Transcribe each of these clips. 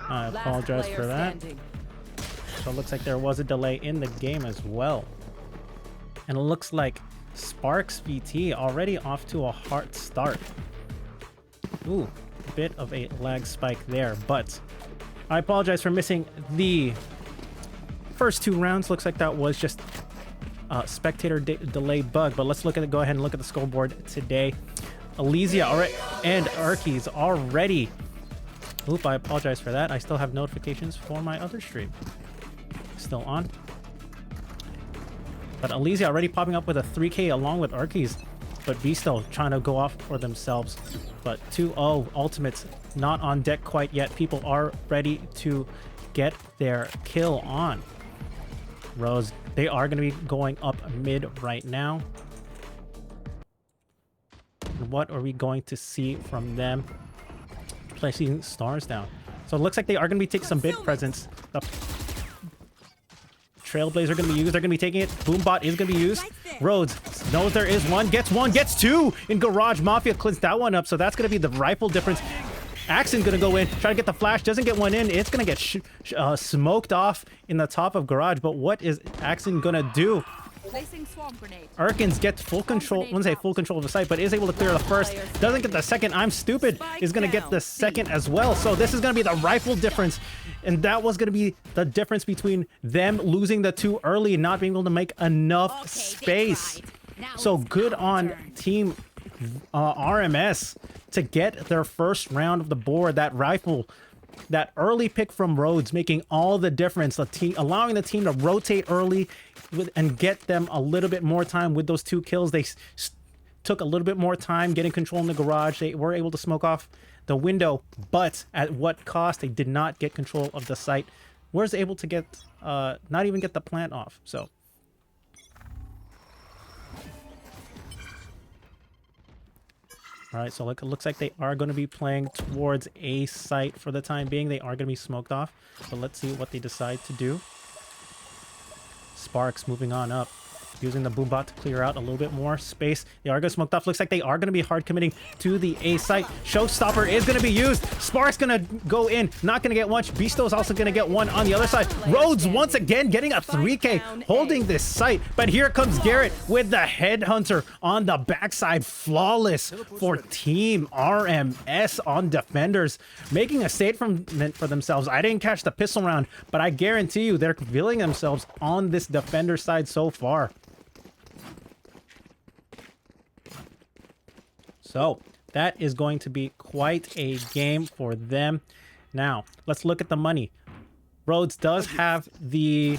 I apologize for that. So it looks like there was a delay in the game as well. And it looks like Sparks VT already off to a hard start. Ooh, a bit of a lag spike there, but I apologize for missing the first 2 rounds. Looks like that was just a spectator delay bug, but let's look at it. Go ahead and look at the scoreboard today. Elysia already and Arkies already. Oop, I apologize for that. I still have notifications for my other stream. Still on. But Elysia already popping up with a 3K along with Arkies. But Beasto trying to go off for themselves. But 2-0 ultimates not on deck quite yet. People are ready to get their kill on. Rose, they are going to be going up mid right now. What are we going to see from them? Placing stars down. So it looks like they are going to be taking some big presence. The Trailblazer going to be used. They're going to be taking it. Boombot is going to be used. Rhodes knows there is one. Gets 2 in Garage. Mafia cleans that one up. So that's going to be the rifle difference. Axon going to go in. Try to get the flash. Doesn't get one in. It's going to get smoked off in the top of Garage. But what is Axon going to do? Erkins gets full control. I wouldn't say full control of the site, but is able to clear the first. Doesn't get the second. I'm stupid. Is going to get the second as well. So this is going to be the rifle difference. And that was going to be the difference between them losing the 2 early and not being able to make enough space. So good on team RMS to get their first round of the board. That rifle, that early pick from Rhodes making all the difference. The team allowing the team to rotate early and get them a little bit more time with those 2 kills. They took a little bit more time getting control in the Garage. They were able to smoke off the window, but at what cost? They did not get control of the site. Was able to get not even get the plant off. So all right, so it looks like they are going to be playing towards a site for the time being. They are going to be smoked off. So let's see what they decide to do. Sparks moving on up, using the Boombot to clear out a little bit more space. They are going to smoke off. Looks like they are going to be hard committing to the A site. Showstopper is going to be used. Sparks going to go in. Not going to get one. Beasto is also going to get one on the other side. Rhodes once again getting a 3K, holding this site. But here comes Garrett with the Headhunter on the backside. Flawless for Team RMS on defenders. Making a statement for themselves. I didn't catch the pistol round, but I guarantee you they're feeling themselves on this defender side so far. So that is going to be quite a game for them. Now, let's look at the money. Rhodes does have the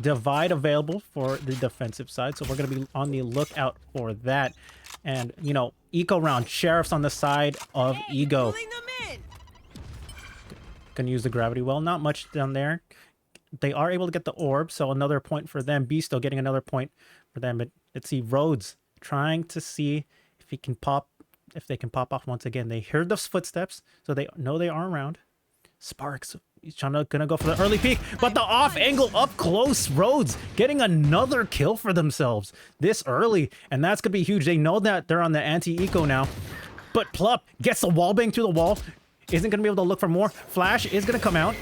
divide available for the defensive side, so we're going to be on the lookout for that. And, you know, eco round, Sheriff's on the side of Ego. Gonna use the gravity well, not much down there. They are able to get the orb, so another point for them. Beasto getting another point for them. But let's see, Rhodes trying to see if he can pop, if they can pop off once again. They heard those footsteps, so they know they are around. Sparks, he's gonna go for the early peek, but the off angle up close. Rhodes getting another kill for themselves this early, and that's gonna be huge. They know that they're on the anti-eco now, but Plup gets the wall bang through the wall. Isn't gonna be able to look for more. Flash is gonna come out.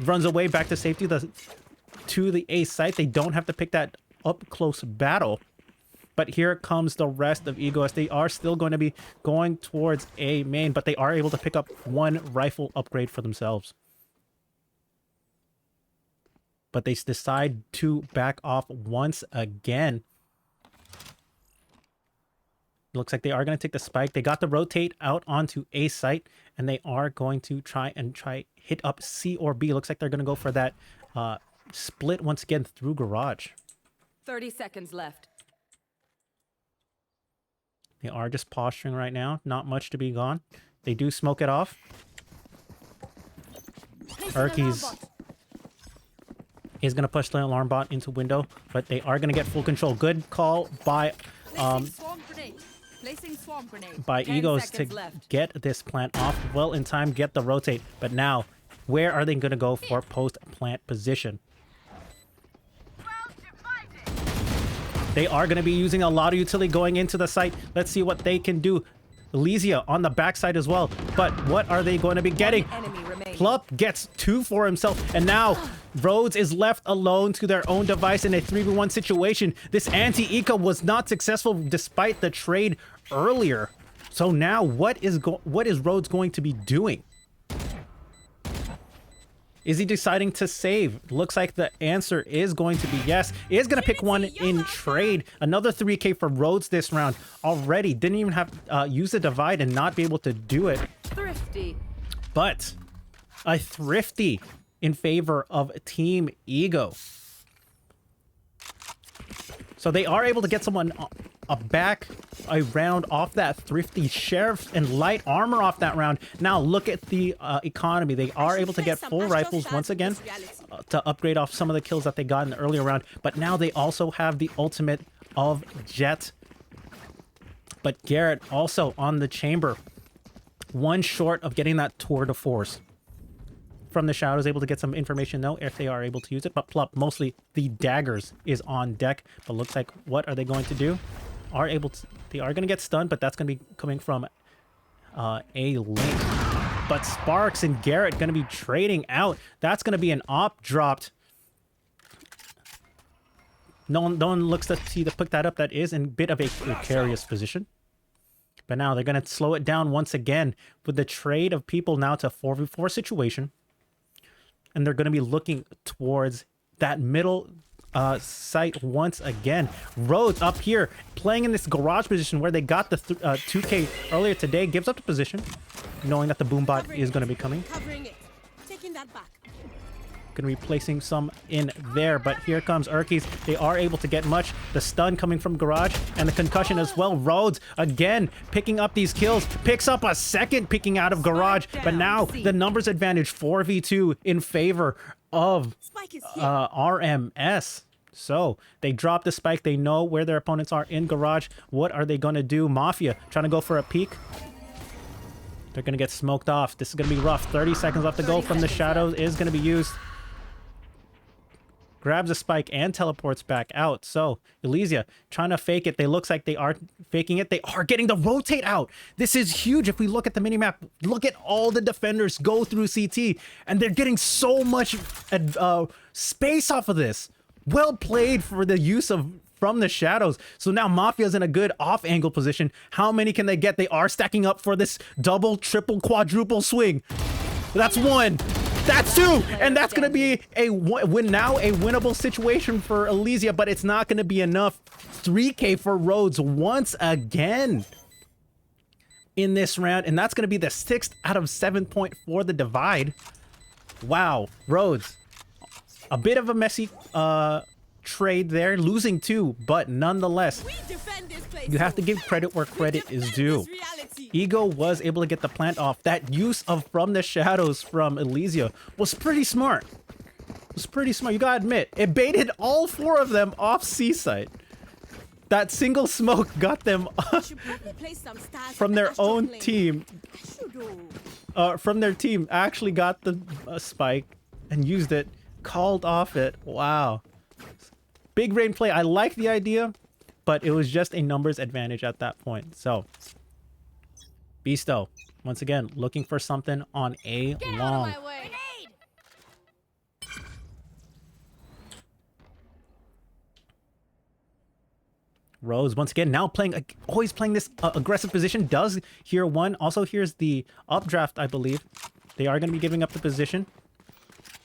Runs away back to safety to the A site. They don't have to pick that up close battle. But here comes the rest of Egoists. They are still going to be going towards A main, but they are able to pick up one rifle upgrade for themselves. But they decide to back off once again. Looks like they are going to take the spike. They got the rotate out onto A site, and they are going to try hit up C or B. Looks like they're going to go for that split once again through Garage. 30 seconds left. They are just posturing right now. Not much to be gone. They do smoke it off. Erkies is going to push the alarm bot into window, but they are going to get full control. Good call by Egos to get this plant off well in time, get the rotate. But now, where are they going to go for post-plant position? They are going to be using a lot of utility going into the site. Let's see what they can do. Elysia on the backside as well. But what are they going to be getting? Enemy remaining. Plup gets 2 for himself, and now Rhodes is left alone to their own device in a 3v1 situation. This anti-eco was not successful despite the trade earlier. So now what is Rhodes going to be doing? Is he deciding to save? Looks like the answer is going to be yes. He is going to pick one in trade. Another 3K for Rhodes this round. Already didn't even have use a divide and not be able to do it. Thrifty. But a thrifty in favor of Team Ego. So they are able to get someone back a round off that thrifty sheriff and light armor off that round. Now look at the economy. They are able to get full rifles once again to upgrade off some of the kills that they got in the earlier round. But now they also have the ultimate of Jet. But Garrett also on the chamber. One short of getting that tour de force. From the shadows, able to get some information though if they are able to use it. But Plup, mostly the daggers is on deck. But looks like what are they going to do? They are going to get stunned, but that's going to be coming from a link. But Sparks and Garrett going to be trading out. That's going to be an op dropped. No one looks to see to pick that up. That is in a bit of a precarious position. But now they're going to slow it down once again with the trade of people now to 4v4 situation. And they're going to be looking towards that middle site once again. Rhodes up here playing in this garage position where they got the 2K earlier today. Gives up the position, knowing that the boombot is going to be coming. Taking that back. Going to be placing some in there, but here comes Urkies. They are able to get much. The stun coming from garage and the concussion as well. Rhodes again picking up these kills, picks up a second picking out of garage, but now the numbers advantage 4v2 in favor of RMS. So they drop the spike. They know where their opponents are in garage. What are they going to do? Mafia trying to go for a peek. They're going to get smoked off. This is going to be rough. 30 seconds left to go from the shadows is going to be used. Grabs a spike and teleports back out. So Elysia trying to fake it. They looks like they are faking it. They are getting the rotate out. This is huge. If we look at the minimap, look at all the defenders go through CT and they're getting so much space off of this. Well played for the use of from the shadows. So now Mafia's in a good off angle position. How many can they get? They are stacking up for this double, triple, quadruple swing. That's one. That's two, and that's going to be a winnable situation for Elysia, but it's not going to be enough. 3K for Rhodes once again in this round, and that's going to be the 6th out of 7 point for the divide. Wow, Rhodes, a bit of a messy trade there, losing 2, but nonetheless, you have to give credit where credit is due. Ego was able to get the plant off. That use of from the shadows from Elysia was pretty smart. You gotta admit, it baited all 4 of them off C-site. That single smoke got them from their own team. From their team, actually got the spike and used it, called off it. Wow. Big rain play. I like the idea, but it was just a numbers advantage at that point. So, Beasto, once again, looking for something on a long. Rose, once again, now playing, always playing this aggressive position. Does hear one. Also here's the updraft, I believe. They are going to be giving up the position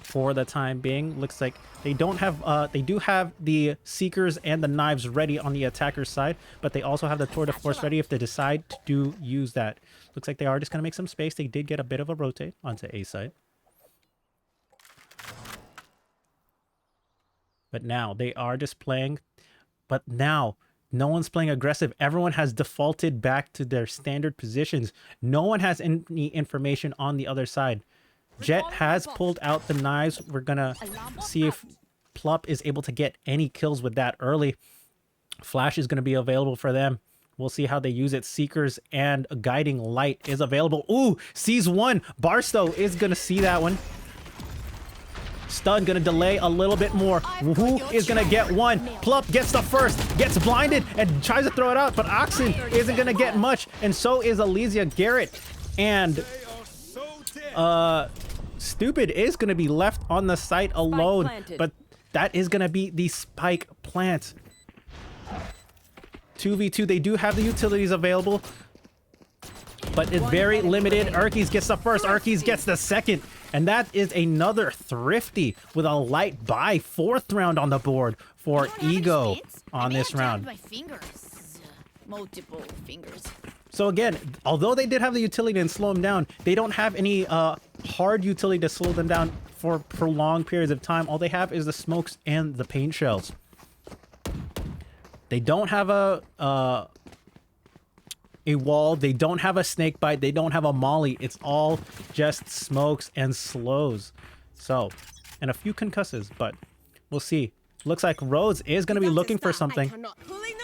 for the time being. Looks like they don't have they do have the seekers and the knives ready on the attacker's side, but they also have the tour de force ready if they decide to use that. Looks like they are just going to make some space. They did get a bit of a rotate onto A side, but now they are just playing. But now no one's playing aggressive. Everyone has defaulted back to their standard positions. No one has any information on the other side. Jet has pulled out the knives. We're gonna see if Plup is able to get any kills with that early. Flash is gonna be available for them. We'll see how they use it. Seekers and a guiding light is available. Ooh, sees one. Barstow is gonna see that one. Stun gonna delay a little bit more. Who is gonna get one? Plup gets the first, gets blinded, and tries to throw it out, but Oxen isn't gonna get much, and so is Elysia. Garrett and Stupid is gonna be left on the site alone, but that is gonna be the spike plant. 2v2, they do have the utilities available, but it's very limited. Urkies gets the first, Urkies gets the second, and that is another thrifty with a light buy. 4th round on the board for Ego on this round. Multiple fingers. So again, although they did have the utility to slow them down, they don't have any hard utility to slow them down for prolonged periods of time. All they have is the smokes and the paint shells. They don't have a wall. They don't have a snake bite. They don't have a molly. It's all just smokes and slows. So, and a few concusses, but we'll see. Looks like Rhodes is going to be looking for something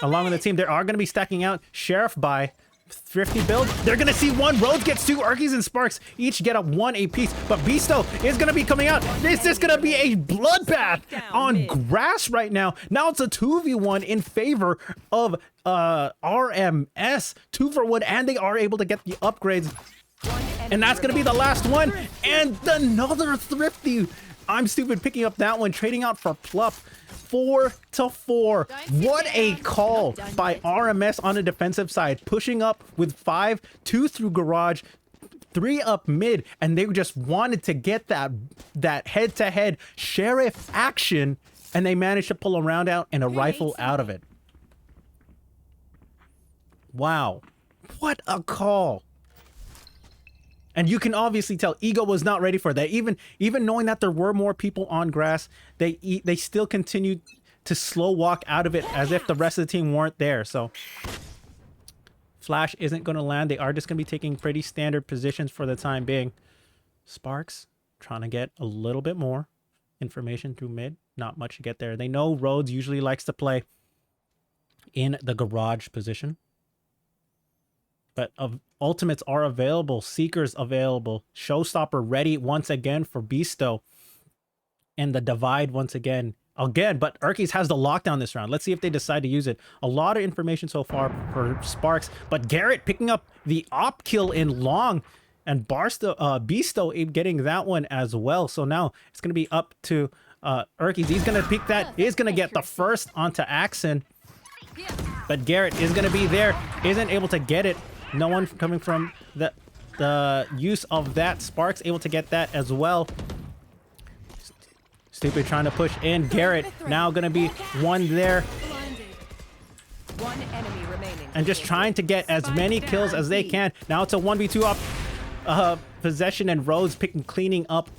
along with the team. They are going to be stacking out. Sheriff by thrifty build. They're going to see one. Rhodes gets 2. Urkies and Sparks each get a 1 apiece. But Beasto is going to be coming out. This is going to be a bloodbath on grass right now. Now it's a 2v1 in favor of RMS. 2 for 1, and they are able to get the upgrades. And that's going to be the last one. And another thrifty. I'm Stupid picking up that one, trading out for Plup. 4 to 4. What a call by RMS on the defensive side, pushing up with 5, 2 through garage, 3 up mid, and they just wanted to get that head-to-head sheriff action, and they managed to pull a round out and a rifle out of it. Wow, what a call. And you can obviously tell Ego was not ready for that. Even knowing that there were more people on grass, they still continued to slow walk out of it as if the rest of the team weren't there. So Flash isn't going to land. They are just going to be taking pretty standard positions for the time being. Sparks trying to get a little bit more information through mid. Not much to get there. They know Rhodes usually likes to play in the garage position. But ultimates are available, Seekers available, Showstopper ready once again for Beasto, and the Divide once again. But Urkies has the lockdown this round. Let's see if they decide to use it. A lot of information so far for Sparks, but Garrett picking up the op kill in long, and Beasto getting that one as well. So now it's going to be up to Urkies. He's going to pick that. He's going to get the first onto Axon, but Garrett is going to be there, isn't able to get it. No one coming from the use of that. Sparks able to get that as well. Stupid trying to push in. Garrett now going to be one there. One enemy remaining. And just trying to get as many kills as they can. Now it's a 1v2 off possession, and Rhodes cleaning up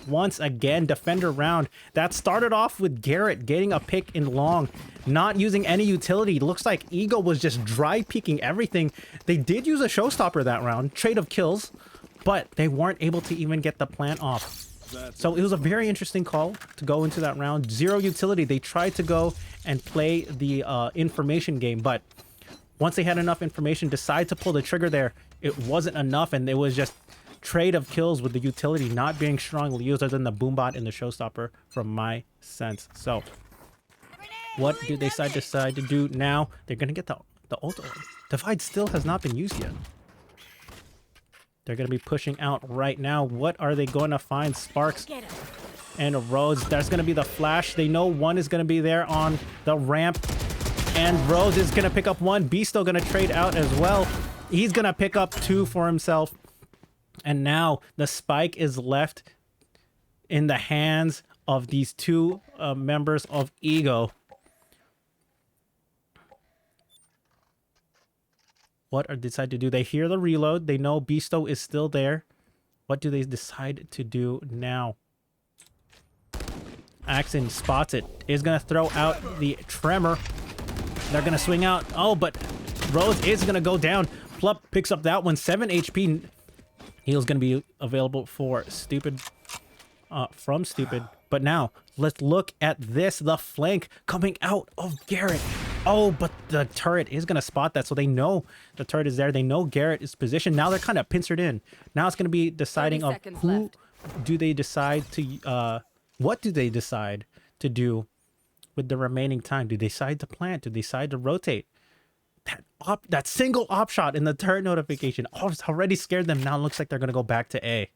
once again. Defender round. That started off with Garrett getting a pick in long, not using any utility. Looks like Ego was just dry peeking everything. They did use a showstopper that round, trade of kills, but they weren't able to even get the plant off. So it was a very interesting call to go into that round. 0 utility. They tried to go and play the information game, but once they had enough information, decide to pull the trigger there, it wasn't enough, and it was just trade of kills with the utility not being strongly used, other than the boombot and the showstopper from my sense. So what do they decide to do now? They're gonna get the ult. Divide still has not been used yet. They're gonna be pushing out right now. What are they going to find? Sparks and Rhodes. There's gonna be the flash. They know one is gonna be there on the ramp, and Rhodes is gonna pick up one. Beasto gonna trade out as well. He's gonna pick up 2 for himself. And now the spike is left in the hands of these 2 members of Ego. What are they decide to do? They hear the reload. They know Beasto is still there. What do they decide to do now? Axon spots it. Is going to throw out the Tremor. They're going to swing out. Oh, but Rhodes is going to go down. Plup picks up that one. 7 HP. Heal's going to be available for Stupid, from Stupid. But now, let's look at this. The flank coming out of Garrett. Oh, but the turret is going to spot that, so they know the turret is there. They know Garrett is positioned. Now they're kind of pincered in. Now it's going to be deciding of who do they decide to What do they decide to do with the remaining time? Do they decide to plant? Do they decide to rotate? That single op shot in the turret notification already scared them. Now it looks like they're going to go back to A.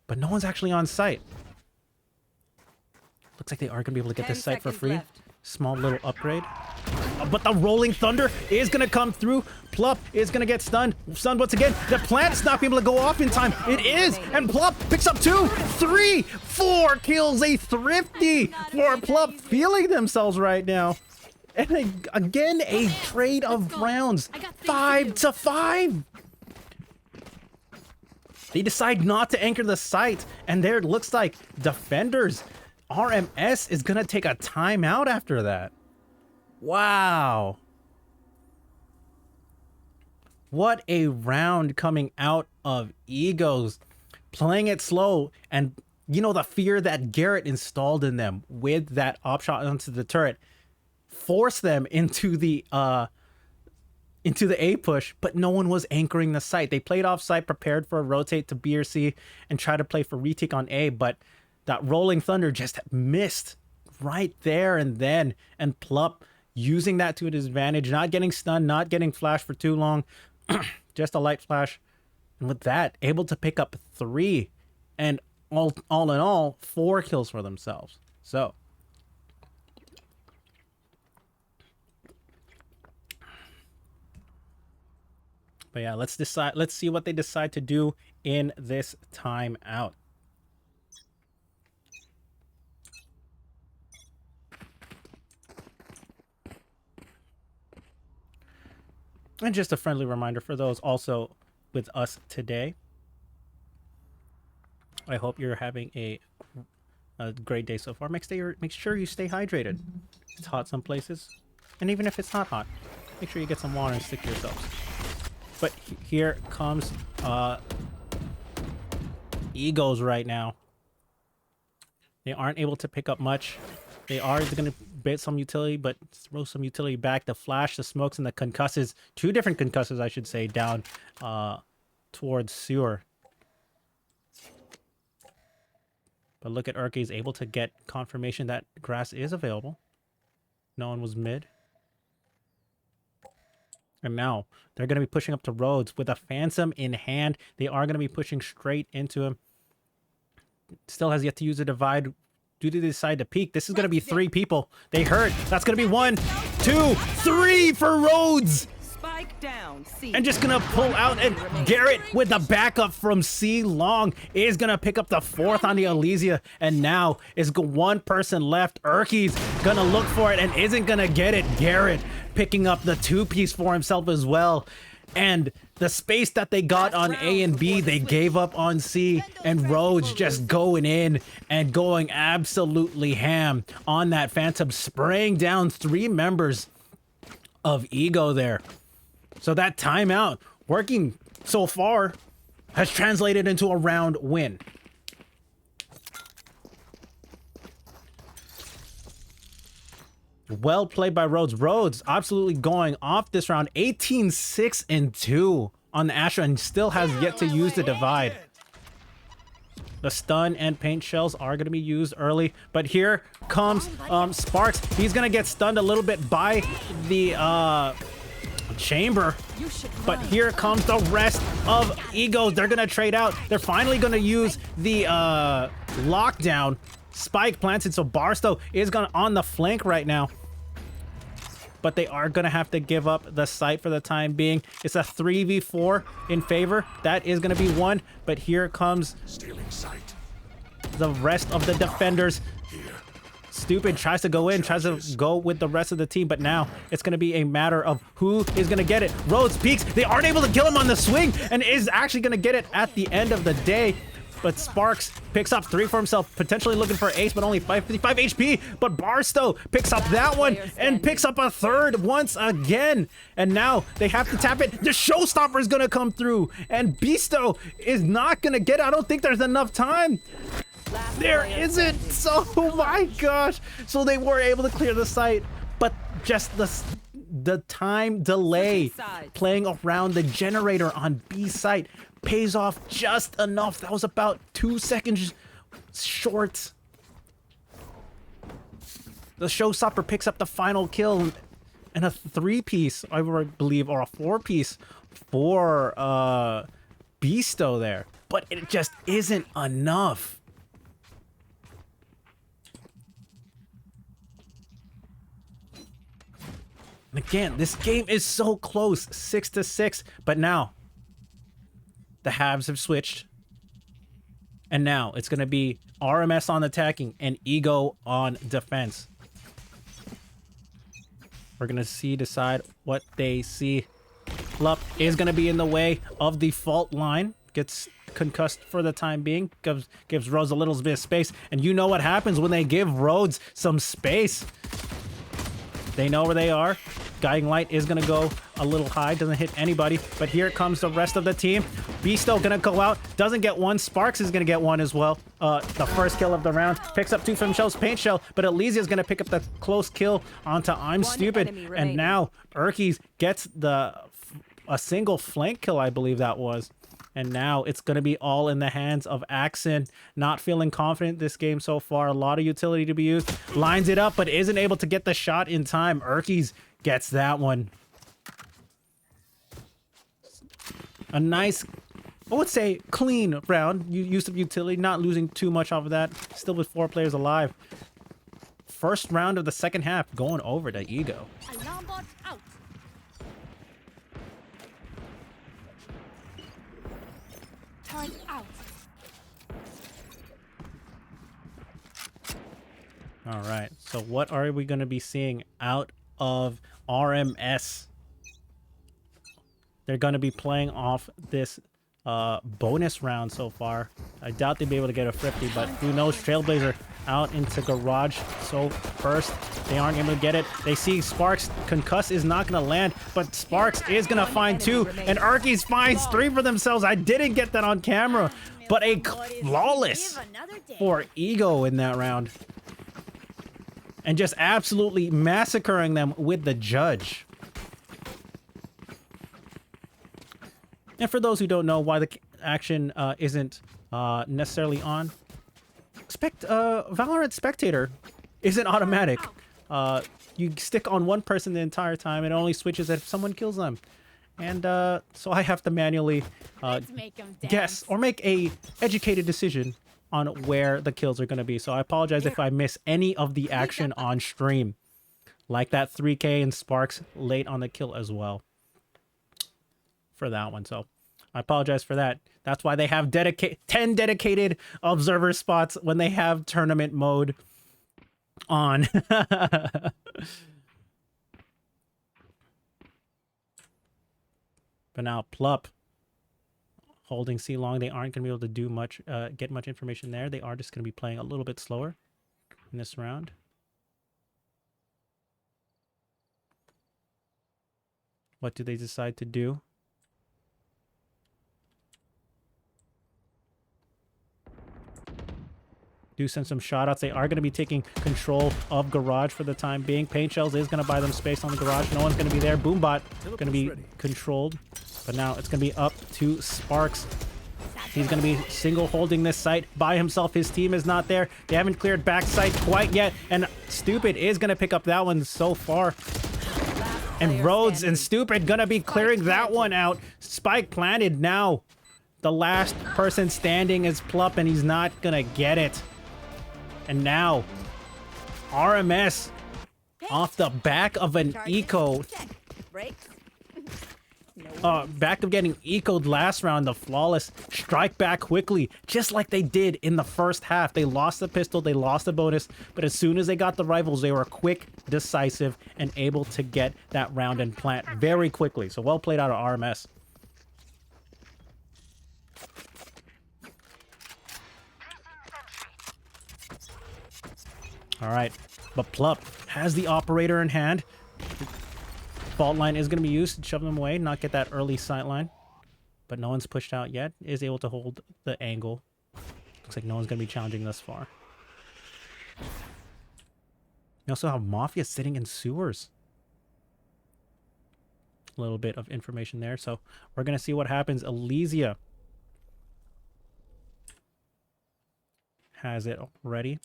But no one's actually on site. Looks like they are going to be able to get this site for free. Left. Small little upgrade. But the rolling thunder is going to come through. Plup is going to get stunned. Stunned once again. The plant's not being able to go off in time. It is. And Plup picks up 2, 3, 4 kills. A thrifty for Plup, feeling themselves right now. And again, a trade of rounds. 5-5. They decide not to anchor the site. And there it looks like defenders. RMS is going to take a timeout after that. Wow. What a round coming out of Egos. Playing it slow, and you know, the fear that Garrett installed in them with that op shot onto the turret forced them into the A push, but no one was anchoring the site. They played off site, prepared for a rotate to B or C, and try to play for retake on A, but that rolling thunder just missed right there and then. And Plup using that to his advantage, not getting stunned, not getting flashed for too long, just a light flash. And with that, able to pick up 3 and all in all, 4 kills for themselves. So but yeah, let's see what they decide to do in this timeout. And just a friendly reminder for those also with us today. I hope you're having a great day so far. Make sure you stay hydrated. It's hot some places. And even if it's not hot, make sure you get some water and stick to yourselves. But here comes Egos right now. They aren't able to pick up much. They are going to bait some utility, but throw some utility back. The flash, the smokes, and the concusses. 2 different concusses, I should say, down towards sewer. But look at Urke is able to get confirmation that grass is available. No one was mid. And now they're going to be pushing up to Rhodes with a Phantom in hand. They are going to be pushing straight into him. Still has yet to use a divide. Do they decide to peek? This is going to be 3 people. They hurt. That's going to be 1, 2, 3 for Rhodes. Spike down. C. And just going to pull out. And Garrett with the backup from C Long is going to pick up the 4th on the Elysia. And now is 1 person left. Urke's going to look for it and isn't going to get it. Garrett picking up the 2-piece for himself as well. And the space that they got on A and B, they gave up on C. And Rhodes just going in and going absolutely ham on that Phantom, spraying down 3 members of Ego there. So that timeout, working so far, has translated into a round win. Well played by Rhodes. Rhodes absolutely going off this round. 18-6-2 on the Astra, and still has yet to use the divide. The stun and paint shells are going to be used early, but here comes Sparks. He's going to get stunned a little bit by the chamber, but here comes the rest of Egos. They're going to trade out. They're finally going to use the lockdown. Spike plants it, so Barstow is going on the flank right now. But they are going to have to give up the site for the time being. It's a 3v4 in favor. That is going to be 1, but here comes the rest of the defenders. Stupid tries to go in, tries to go with the rest of the team, but now it's going to be a matter of who is going to get it. Rhodes peeks. They aren't able to kill him on the swing and is actually going to get it at the end of the day. But Sparks picks up 3 for himself, potentially looking for ace, but only 555 HP. But Barstow picks up that one and picks up a 3rd once again. And now they have to tap it. The showstopper is going to come through, and Beasto is not going to get it. I don't think there's enough time. There isn't. So, oh my gosh. So they were able to clear the site, but just the time delay playing around the generator on B site pays off just enough. That was about 2 seconds short. The showstopper picks up the final kill and a 3-piece, I believe, or a 4-piece for Beasto there. But it just isn't enough. And again, this game is so close, 6-6, but now the halves have switched. And now it's going to be RMS on attacking and Ego on defense. We're going to decide what they see. Lup is going to be in the way of the fault line. Gets concussed for the time being. Gives Rhodes a little bit of space. And you know what happens when they give Rhodes some space. They know where they are. Guiding Light is going to go a little high. Doesn't hit anybody. But here comes the rest of the team. Beasto going to go out. Doesn't get one. Sparks is going to get one as well. The first kill of the round. Picks up 2 from Shell's Paint Shell. But Elysia is going to pick up the close kill onto I'm Stupid. And now Urkies gets a single flank kill, I believe that was. And now it's going to be all in the hands of Axon. Not feeling confident this game so far. A lot of utility to be used. Lines it up, but isn't able to get the shot in time. Urkies gets that one. A nice, I would say, clean round. Use of utility, not losing too much off of that. Still with 4 players alive. First round of the second half going over to Ego. Alarm bot out. Turn out. All right, so what are we going to be seeing out of RMS? They're going to be playing off this bonus round so far. I doubt they'll be able to get a 50, but who knows? Trailblazer out into Garage. So first, they aren't able to get it. They see Sparks. Concuss is not going to land, but Sparks is going to find 2, and Urkies finds 3 for themselves. I didn't get that on camera, but a flawless for Ego in that round. And just absolutely massacring them with the judge. And for those who don't know why the action isn't necessarily on, Valorant Spectator isn't automatic. You stick on one person the entire time. It only switches if someone kills them. And so I have to manually guess or make a educated decision on where the kills are going to be. So I apologize if I miss any of the action on stream. Like that 3K and Sparks late on the kill as well. For that one, so I apologize for that. That's why they have 10 dedicated observer spots when they have tournament mode on. But now Plup holding C long, they aren't going to be able to do much, get much information there. They are just going to be playing a little bit slower in this round. What do they decide to do? Do send some shoutouts. They are going to be taking control of Garage for the time being. Paint Shells is going to buy them space on the Garage. No one's going to be there. Boombot going to be controlled. But now it's going to be up to Sparks. He's going to be single holding this site by himself. His team is not there. They haven't cleared back site quite yet. And Stupid is going to pick up that one so far. And Rhodes and Stupid going to be clearing that one out. Spike planted now. The last person standing is Plup, and he's not going to get it. And now, RMS off the back of an eco. Back of getting ecoed last round, the flawless strike back quickly, just like they did in the first half. They lost the pistol, they lost the bonus, but as soon as they got the rifles, they were quick, decisive, and able to get that round and plant very quickly. So well played out of RMS. All right, but Plup has the operator in hand. Fault line is going to be used to shove them away, not get that early sight line. But no one's pushed out yet. Is able to hold the angle. Looks like no one's going to be challenging thus far. We also have Mafia sitting in sewers. A little bit of information there. So we're going to see what happens. Elysia has it ready.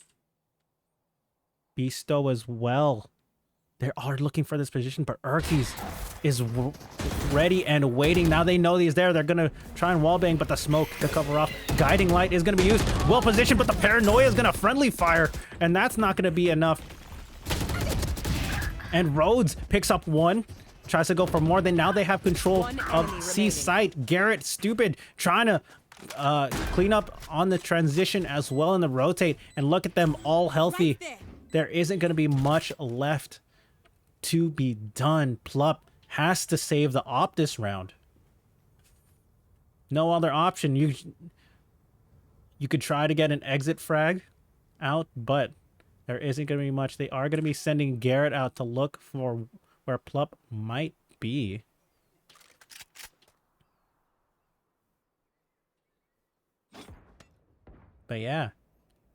Beasto as well. They are looking for this position, but Urkies is ready and waiting. Now they know he's there. They're going to try and wallbang, but the smoke to cover off. Guiding light is going to be used. Well positioned, but the paranoia is going to friendly fire, and that's not going to be enough. And Rhodes picks up one. Tries to go for more. Now they have control of C site. Garrett, stupid, trying to clean up on the transition as well in the rotate. And look at them all healthy. There isn't going to be much left to be done. Plup has to save the op this round. No other option. You could try to get an exit frag out, but there isn't going to be much. They are going to be sending Garrett out to look for where Plup might be. But yeah,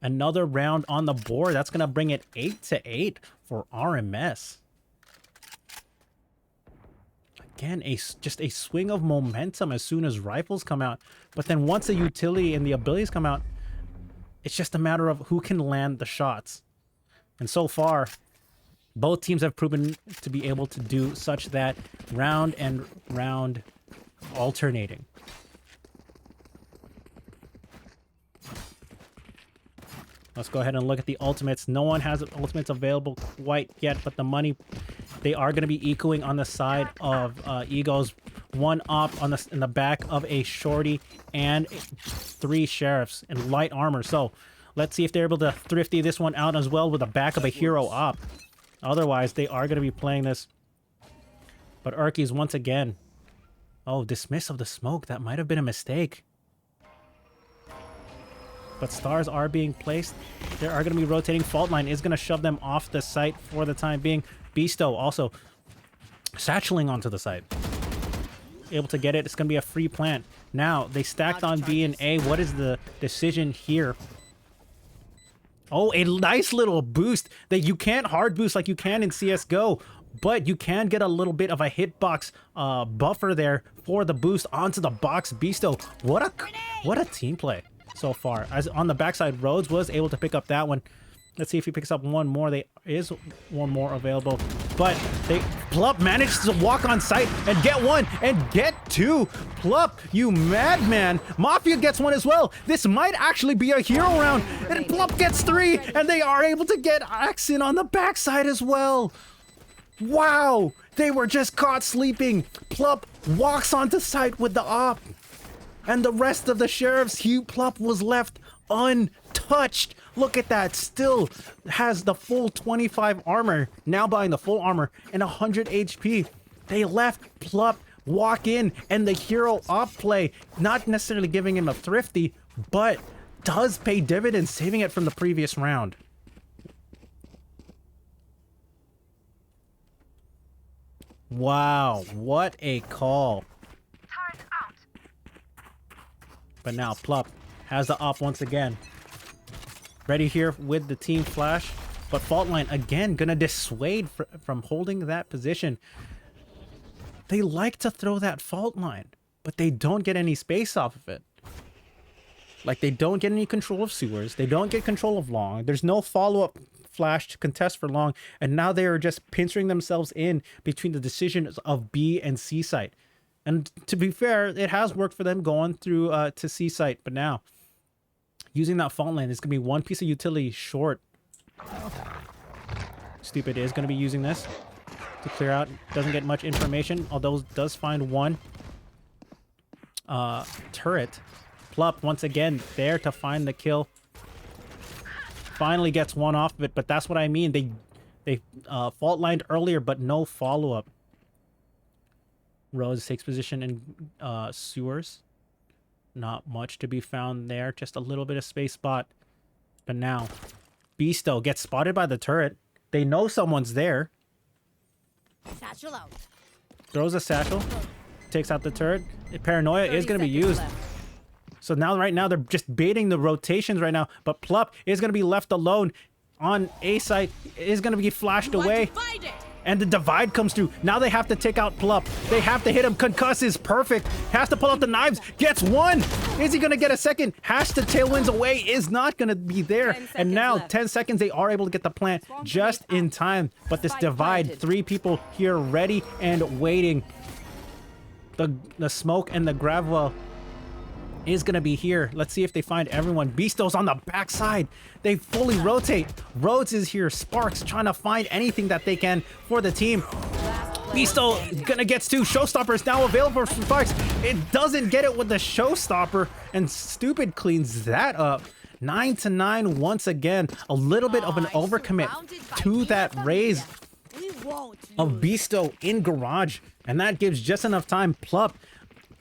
another round on the board. That's going to bring it 8-8 for RMS. Again, just a swing of momentum as soon as rifles come out. But then once the utility and the abilities come out, it's just a matter of who can land the shots. And so far, both teams have proven to be able to do such that round and round alternating. Let's go ahead and look at the ultimates. No one has ultimates available quite yet, but the money, they are going to be echoing on the side of Egos. One op in the back of a shorty and 3 sheriffs in light armor. So let's see if they're able to thrifty this one out as well with the back of a hero op. Otherwise, they are going to be playing this. But Urkies once again. Oh, dismiss of the smoke. That might have been a mistake. But stars are being placed. They are going to be rotating. Fault line is going to shove them off the site for the time being. Beasto also satcheling onto the site. Able to get it. It's going to be a free plant. Now, they stacked on B and A. What is the decision here? Oh, a nice little boost that you can't hard boost like you can in CSGO. But you can get a little bit of a hitbox buffer there for the boost onto the box. Beasto, what a team play so far. As on the backside, Rhodes was able to pick up that one. Let's see if he picks up one more. There is one more available, but Plup managed to walk on site and get one and get two. Plup, you madman! Mafia gets one as well. This might actually be a hero round, and Plup gets 3, and they are able to get Axin on the backside as well. Wow, they were just caught sleeping. Plup walks onto site with the op. And the rest of the sheriffs, Plup was left untouched. Look at that. Still has the full 25 armor. Now buying the full armor and 100 HP. They left Plup walk in and the hero op play. Not necessarily giving him a thrifty, but does pay dividends, saving it from the previous round. Wow, what a call. But now Plup has the op once again. Ready here with the team flash. But Fault Line again gonna dissuade from holding that position. They like to throw that Fault Line, but they don't get any space off of it. Like, they don't get any control of sewers. They don't get control of long. There's no follow-up flash to contest for long. And now they are just pinching themselves in between the decisions of B and C site. And to be fair, it has worked for them going through to C site. But now, using that Fault Line, it's going to be one piece of utility short. Stupid is going to be using this to clear out. Doesn't get much information, although does find one turret. Plup, once again, there to find the kill. Finally gets one off of it, but that's what I mean. They fault lined earlier, but no follow-up. Rose takes position in sewers. Not much to be found there. Just a little bit of space spot. But now, Beasto gets spotted by the turret. They know someone's there. Satchel out. Throws a satchel. Takes out the turret. Paranoia is going to be used. So now, right now, they're just baiting the rotations right now. But Plup is going to be left alone on A site. Is going to be flashed away. And the divide comes through. Now they have to take out Plup. They have to hit him. Concuss is perfect. Has to pull out the knives. Gets one. Is he going to get a second? Has to tailwinds away. Is not going to be there. And now, left. 10 seconds, they are able to get the plant just in time. But this divide, 3 people here ready and waiting. The smoke and the gravel is going to be here. Let's see if they find everyone. Beasto's on the backside. They fully rotate. Rhodes is here. Sparks trying to find anything that they can for the team. Beasto gonna gets 2. Showstopper is now available for Sparks. It doesn't get it with the Showstopper, and Stupid cleans that up. 9-9 once again. A little bit of an overcommit to that raise of Beasto in Garage, and that gives just enough time. Plup,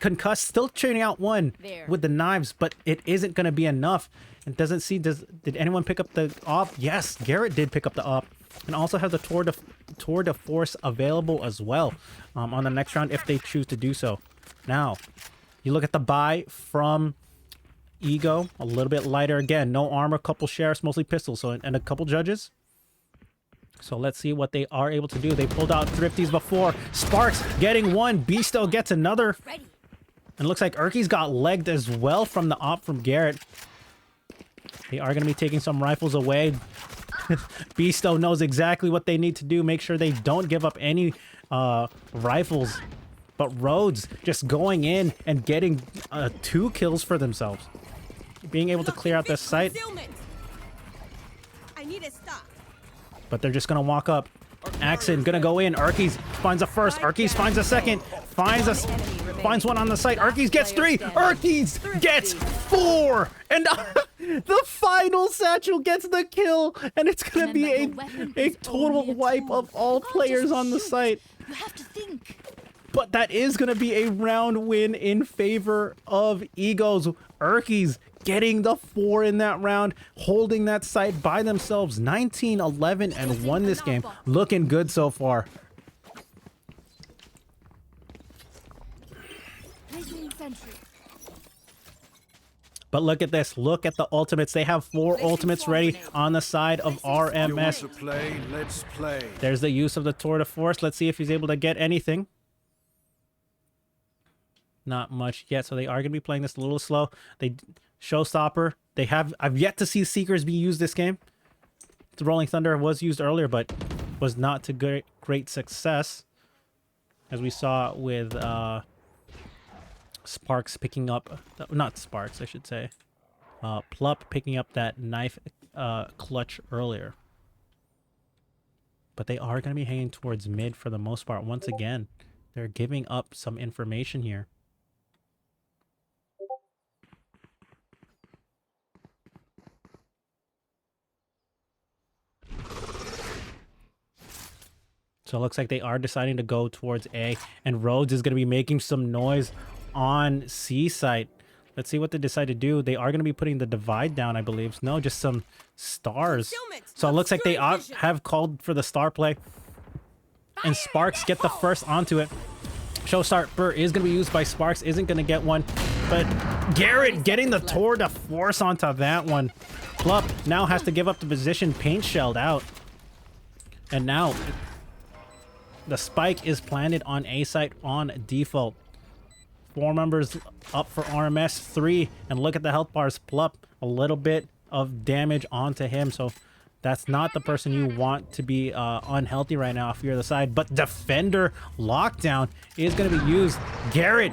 Concuss still churning out one with the knives, but it isn't going to be enough. It doesn't see. Did anyone pick up the op? Yes, Garrett did pick up the op, and also has the tour de force available as well on the next round if they choose to do so. Now, you look at the buy from Ego, a little bit lighter again. No armor, couple sheriffs, mostly pistols, so and a couple judges. So let's see what they are able to do. They pulled out Thrifties before. Sparks getting one. Beasto gets another. And looks like Urky's got legged as well from the op from Garrett. They are going to be taking some rifles away. Beasto knows exactly what they need to do. Make sure they don't give up any rifles. But Rhodes just going in and getting 2 kills for themselves. Being able to clear out this site. I need a stop. But they're just going to walk up. Axon gonna go in. Arkies finds a first. Arkies finds a second. Finds one on the site. Arkies gets 3. Arkies gets 4. And the final Satchel gets the kill. And it's gonna be a total wipe of all players on the site. You have to think. But that is gonna be a round win in favor of Egos. Urkies getting the 4 in that round, holding that site by themselves. 19-11 and won this game. Looking good so far. But look at this. Look at the ultimates. They have 4 ultimates ready on the side of RMS. You want to play? Let's play. There's the use of the Tour de Force. Let's see if he's able to get anything. Not much yet, so they are going to be playing this a little slow. Showstopper. I've yet to see Seekers be used this game. The Rolling Thunder was used earlier, but was not to great success. As we saw with Sparks picking up... Not Sparks, I should say. Plup picking up that knife clutch earlier. But they are going to be hanging towards mid for the most part. Once again, they're giving up some information here. So it looks like they are deciding to go towards A, and Rhodes is going to be making some noise on C site. Let's see what they decide to do. They are going to be putting the divide down, I believe. No, just some stars. So it looks like they have called for the star play, and Sparks get the first onto it. Showstopper is going to be used by Sparks, isn't going to get one, but Garrett getting the tour de force onto that one. Plup now has to give up the position, paint shelled out, and now the spike is planted on A site on default. 4 members up for RMS, 3, and look at the health bars. Plup, a little bit of damage onto him, so that's not the person you want to be unhealthy right now if you're the side. But Defender Lockdown is going to be used. Garrett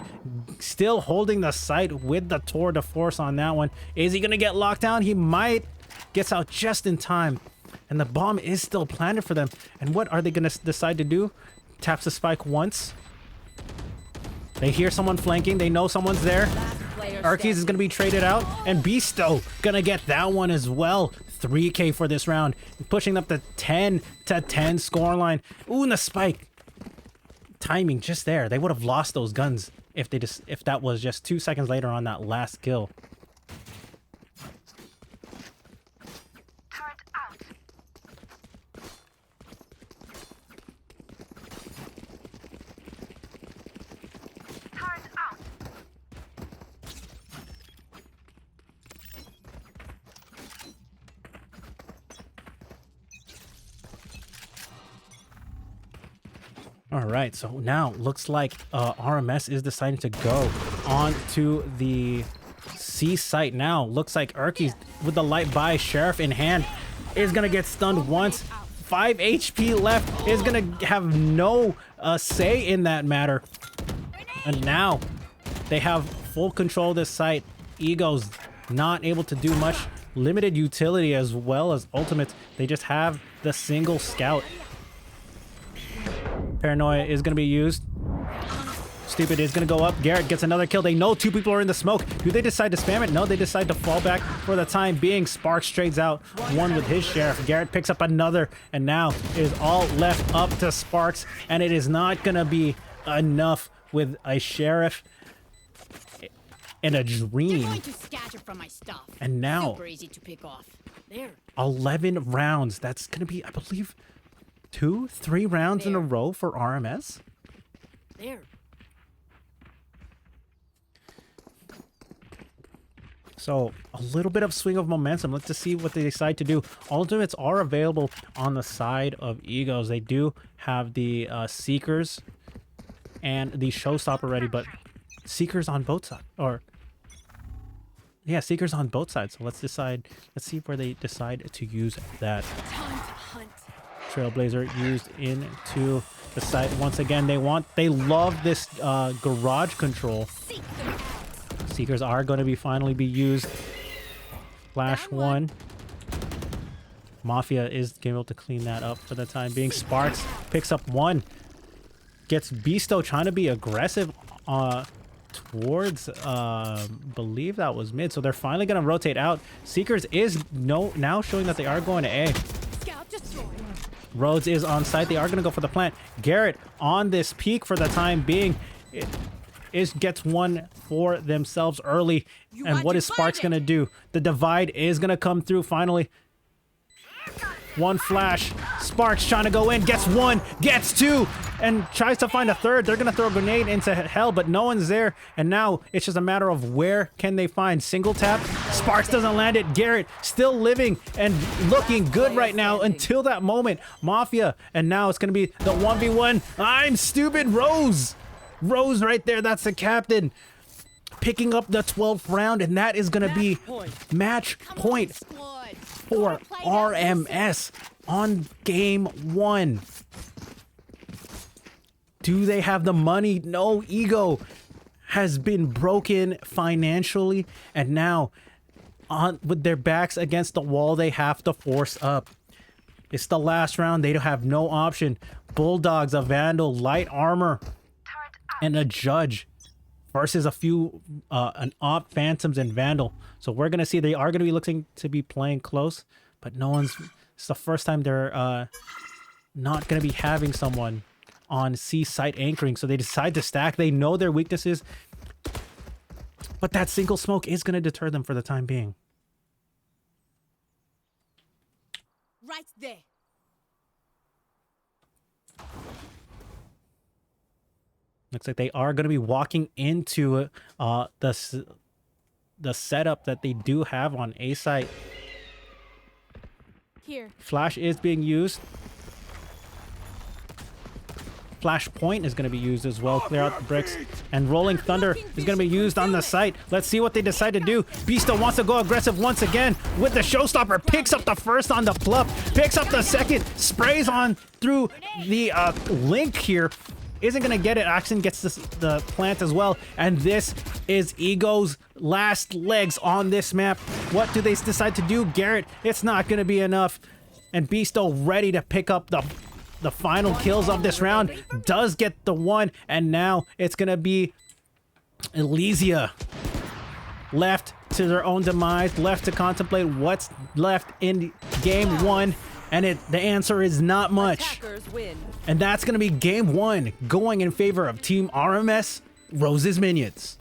still holding the site with the tour de force on that one. Is he going to get locked down? He might. Gets out just in time. And the bomb is still planted for them. And what are they going to decide to do? Taps the spike once. They hear someone flanking. They know someone's there. Arkies is going to be traded out. And Beasto going to get that one as well. 3K for this round. Pushing up the 10-10 scoreline. Ooh, and the spike. Timing just there. They would have lost those guns if that was just 2 seconds later on that last kill. All right, so now looks like RMS is deciding to go on to the C site now. Looks like Urki's with the light buy, Sheriff in hand, is gonna get stunned once. 5 HP left, is gonna have no say in that matter. And now they have full control of this site. Ego's not able to do much. Limited utility as well as ultimates. They just have the single scout. Paranoia is going to be used. Stupid is going to go up. Garrett gets another kill. They know 2 people are in the smoke. Do they decide to spam it? No, they decide to fall back for the time being. Sparks trades out one with his Sheriff. Garrett picks up another, and now it is all left up to Sparks, and it is not going to be enough with a Sheriff and a Dream. Going to scatter from my stuff. And now Super easy to pick off. There. 11 rounds. That's going to be, I believe, 2-3 rounds in a row for RMS. There. So a little bit of swing of momentum. Let's just see what they decide to do. Ultimates are available on the side of Egos. They do have the Seekers and the Showstopper ready, but Seekers on both sides. Or yeah, Seekers on both sides. So let's see where they decide to use that. Time to hunt. Trailblazer used into the site once again. They love this garage control. Seekers are going to be finally be used. Flash one. Mafia is able to clean that up for the time being. Sparks picks up one. Gets Beasto trying to be aggressive towards believe that was mid. So they're finally going to rotate out. Seekers is now showing that they are going to A. Scout destroyed. Rhodes is on site. They are going to go for the plant. Garrett on this peak for the time being. Gets one for themselves early. And what is Sparks going to do? The divide is going to come through finally. One flash. Sparks trying to go in. Gets one. Gets two. And tries to find a third. They're going to throw a grenade into hell, but no one's there. And now it's just a matter of where can they find. Single tap. Sparks doesn't land it. Garrett still living and looking good right now until that moment. Mafia. And now it's going to be the 1v1. I'm stupid. Rose right there. That's the captain. Picking up the 12th round. And that is going to be match point for RMS on game 1. Do they have the money? No. Ego has been broken financially, and now with their backs against the wall, they have to force up. It's the last round. They don't have no option. Bulldogs, a Vandal, light armor, and a Judge versus a few an Op, Phantoms, and Vandal. So we're gonna see they are gonna be looking to be playing close, but no one's. It's the first time they're not gonna be having someone on C site anchoring, so they decide to stack. They know their weaknesses, but that single smoke is gonna deter them for the time being. Right there. Looks like they are going to be walking into the setup that they do have on A site. Here. Flash is being used. Flashpoint is going to be used as well. Clear out the bricks. And Rolling Thunder is going to be used on the site. Let's see what they decide to do. Beasto wants to go aggressive once again with the Showstopper. Picks up the first on the Plup. Picks up the second. Sprays on through the Link here. Isn't going to get it. Axon gets the plant as well. And this is Ego's last legs on this map. What do they decide to do? Garrett, it's not going to be enough. And Beasto ready to pick up the final kills of this round. Does get the one. And now it's going to be Elysia left to their own demise. Left to contemplate what's left in game 1. And the answer is not much. And that's going to be game 1 going in favor of Team RMS, Rose's Minions.